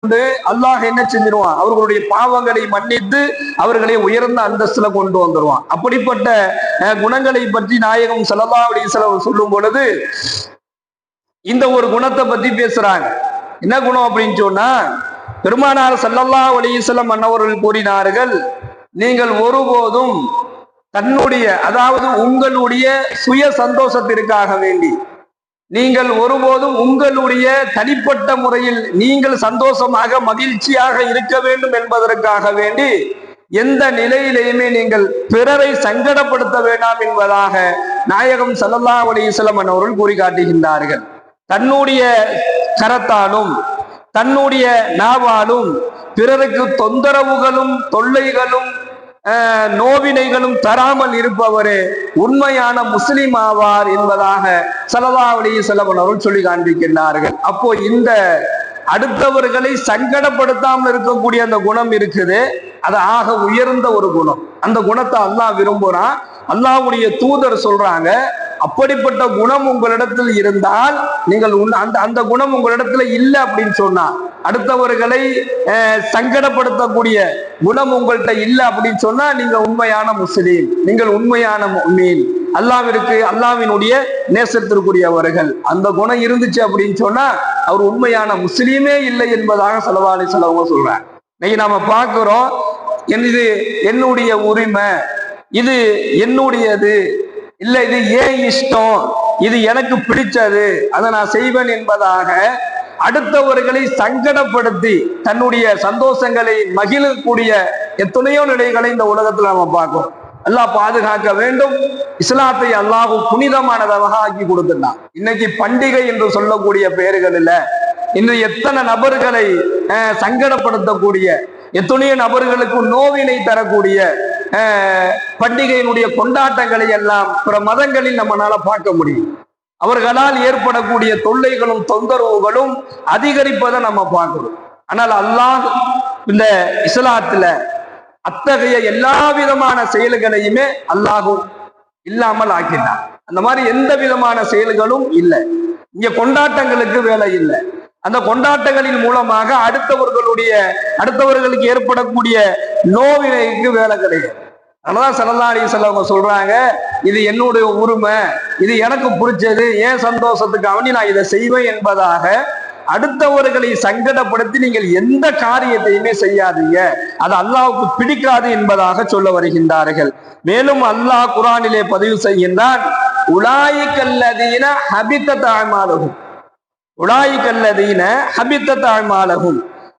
அல்லாஹ் என்ன செஞ்சிருவான், அவர்களுடைய பாவங்களை மன்னித்து அவர்களை உயர்ந்த அந்தஸ்துல கொண்டு வந்துருவான். அப்படிப்பட்ட குணங்களை பற்றி நாயகம் ஸல்லல்லாஹு அலைஹி வஸல்லம் சொல்லும் பொழுது இந்த ஒரு குணத்தை பத்தி பேசுறாங்க. என்ன குணம் அப்படின்னு சொன்னா, பெருமானார் ஸல்லல்லாஹு அலைஹி வஸல்லம் அன்னவர்கள் கூறினார்கள், நீங்கள் ஒருபோதும் தன்னுடைய அதாவது உங்களுடைய சுய சந்தோஷத்திற்காக வேண்டி, நீங்கள் ஒருபோதும் உங்களுடைய தனிப்பட்ட முறையில் நீங்கள் சந்தோஷமாக மகிழ்ச்சியாக இருக்க வேண்டும் என்பதற்காக வேண்டி எந்த நிலையிலேயுமே நீங்கள் பிறரை சங்கடப்படுத்த வேண்டாம் என்பதாக நாயகம் ஸல்லல்லாஹு அலைஹி வஸல்லம் அவர்கள் கூறி காட்டுகின்றார்கள். தன்னுடைய கரத்தாலும் தன்னுடைய நாவாலும் பிறருக்கு தொந்தரவுகளும் தொல்லைகளும் நோவினைகளும் தராமல் இருப்பவரே உண்மையான முஸ்லிம் ஆவார் என்பதாக ஸல்லல்லாஹு அலைஹி வஸல்லம் அவர்கள் சொல்லி காண்பிக்கின்றார்கள். அப்போ இந்த அடுத்தவர்களை சங்கடப்படுத்தாமல் இருக்கக்கூடிய அந்த குணம் இருக்குது, அது ஆக உயர்ந்த ஒரு குணம். அந்த குணத்தை அல்லாஹ் விரும்புறான். அல்லாஹ்வுடைய தூதர் சொல்றாங்க, அப்படிப்பட்ட குணம் உங்களிடத்தில் இருந்தால் நீங்கள் அந்த குணம் உங்களிடத்துல இல்லை அப்படின்னு சொன்னா, அடுத்தவர்களை சங்கடப்படுத்தக்கூடிய குணம் உங்கள்கிட்ட இல்லை அப்படின்னு சொன்னா நீங்க உண்மையான முஸ்லீம், நீங்கள் உண்மையான முஃமின், அல்லாஹ்விற்கு அல்லாஹ்வினுடைய நேசத்திற்குரியவர்கள். அந்த குணம் இருந்துச்சு அப்படின்னு சொன்னா அவர் உண்மையான முஸ்லீமே இல்லை என்பதாக ஸல்லல்லாஹு அலைஹி வஸல்லம் சொல்றாங்க. இன்னைக்கு நாம பார்க்கிறோம், இது என்னுடைய உரிமை, இது என்னுடையது, இல்ல இது ஏன் இஷ்டம், இது எனக்கு பிடிச்சது, அதை நான் செய்வேன் என்பதாக அடுத்தவர்களை சங்கடப்படுத்தி தன்னுடைய சந்தோஷங்களை மகிழக்கூடிய எத்தனையோ நிலைகளை இந்த உலகத்துல நம்ம பார்க்கிறோம். அல்லாஹ் பாதுகாக்க வேண்டும். இஸ்லாத்தை அல்லாஹ் புனிதமானதாக ஆக்கி கொடுத்துட்டான். இன்னைக்கு பண்டிகை என்று சொல்லக்கூடிய பெயர்களில் இன்று எத்தனை நபர்களை சங்கடப்படுத்தக்கூடிய, எத்தனையோ நபர்களுக்கு நோவினை தரக்கூடிய பண்டிகையினுடைய கொண்டாட்டங்களை எல்லாம் பிற மதங்களில் நம்மளால பார்க்க முடியும். அவர்களால் ஏற்படக்கூடிய தொல்லைகளும் தொந்தரவுகளும் அதிகரிப்பதை நம்ம பார்க்கிறோம். ஆனால் அல்லாஹ் இந்த இஸ்லாத்துல அத்தகைய எல்லா விதமான செயல்களையுமே அல்லாஹ் இல்லாமல் ஆக்கினான். அந்த மாதிரி எந்த விதமான செயல்களும் இல்லை. இங்க கொண்டாட்டங்களுக்கு வேலை இல்லை. அந்த கொண்டாட்டங்களின் மூலமாக அடுத்தவர்களுக்கு ஏற்படக்கூடிய நோவினைக்கு வேலை கிடையாது. அதனாலதான் ஸல்லல்லாஹு அலைஹி வஸல்லம் சொல்றாங்க, இது என்னுடைய உரிமை, இது எனக்கு பிடிச்சது, ஏன் சந்தோஷத்துக்கு அவனி நான் இதை செய்வேன் என்பதாக அடுத்தவர்களை சங்கடப்படுத்தி நீங்கள் எந்த காரியத்தையுமே செய்யாதீங்க, அது அல்லாஹ்வுக்கு பிடிக்காது என்பதாக சொல்ல வருகின்றார்கள். மேலும் அல்லாஹ் குர்ஆனிலே பதிவு செய்கின்றான், உலாயிகல்லதீன ஹபித்தத் அஅமாலுஹும், உலாயிகல்லதீன ஹபித்தத் அஅமாலுஹும்,